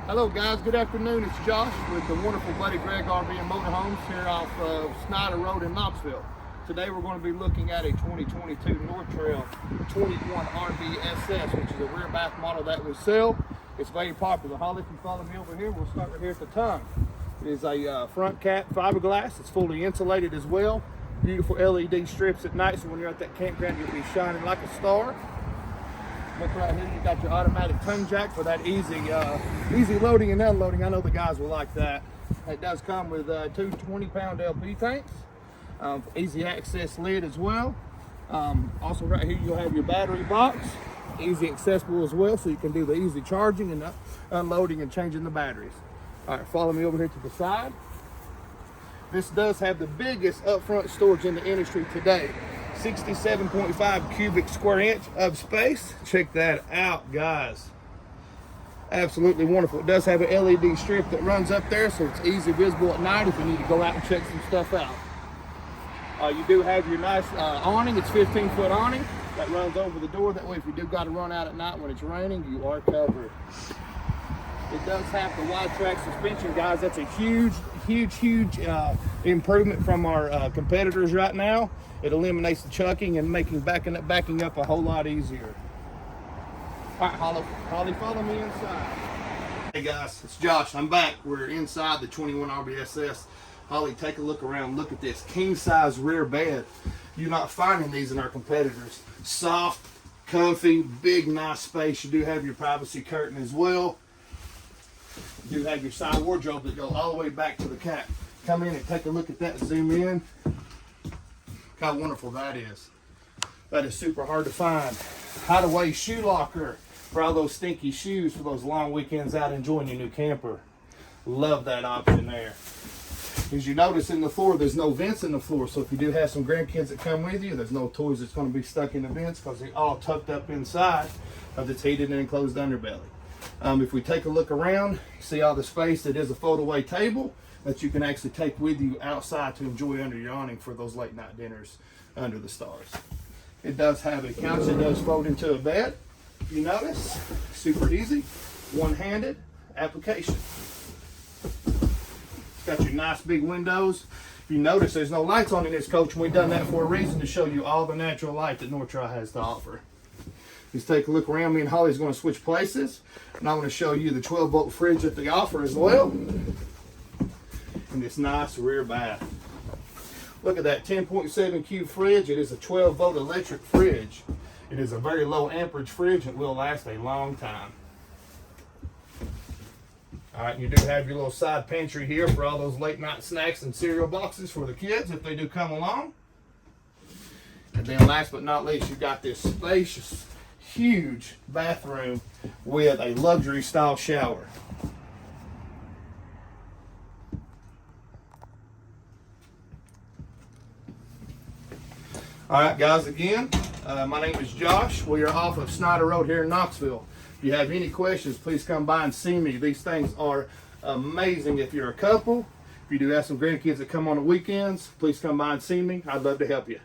Hello guys, good afternoon. It's Josh with the wonderful Buddy Greg RV and Motorhomes here off Snyder Road in Knoxville. Today we're going to be looking at a 2022 North Trail 21 RV SS, which is a rear back model that we sell. It's very popular. Holly, if you follow me over here, we'll start right here at the tongue. It is a front cap fiberglass. It's fully insulated as well. Beautiful LED strips at night, so when you're at that campground, you'll be shining like a star. Look right here, you got your automatic tongue jack for that easy loading and unloading. I know the guys will like that. It does come with two 20-pound LP tanks, easy access lid as well. Also right here you'll have your battery box, easy accessible as well, so you can do the easy charging and unloading and changing the batteries. All right, follow me over here to the side. This does have the biggest upfront storage in the industry today. 67.5 cubic square inch of space. Check that out, guys. Absolutely wonderful. It does have an LED strip that runs up there, so it's easy visible at night if you need to go out and check some stuff out. You do have your nice awning. It's 15-foot awning that runs over the door. That way, if you do got to run out at night when it's raining, you are covered. It does have the wide track suspension, guys. That's a huge improvement from our competitors right now. It eliminates the chucking and making backing up a whole lot easier. All right, Holly, follow me inside. Hey guys, it's Josh. I'm back. We're inside the 21 RBSS. Holly, take a look around. Look at this king size rear bed. You're not finding these in our competitors. Soft, comfy, big, nice space. You do have your privacy curtain as well. You do have your side wardrobe that goes all the way back to the cap. Come in and take a look at that, zoom in. Look how wonderful that is. That is super hard to find. Hideaway shoe locker for all those stinky shoes for those long weekends out enjoying your new camper. Love that option there. As you notice in the floor, there's no vents in the floor, so if you do have some grandkids that come with you, there's no toys that's going to be stuck in the vents because they're all tucked up inside of this heated and enclosed underbelly. If we take a look around, you see all the space. It is a fold-away table that you can actually take with you outside to enjoy under your awning for those late night dinners under the stars. It does have a couch that does fold into a bed. You notice, super easy, one-handed application. It's got your nice big windows. If you notice, there's no lights on in this coach, and we've done that for a reason, to show you all the natural light that North Trail has to offer. Just take a look around. Me and Holly's going to switch places, and I'm going to show you the 12-volt fridge that they offer as well, and this nice rear bath. Look at that 10.7 cube fridge. It is a 12-volt electric fridge. It is a very low amperage fridge and will last a long time. All right, you do have your little side pantry here for all those late night snacks and cereal boxes for the kids if they do come along. And then last but not least, you've got this spacious, huge bathroom with a luxury style shower. All right, guys, again, my name is Josh. We are off of Snyder Road here in Knoxville. If you have any questions, please come by and see me. These things are amazing if you're a couple. If you do have some grandkids that come on the weekends, please come by and see me. I'd love to help you.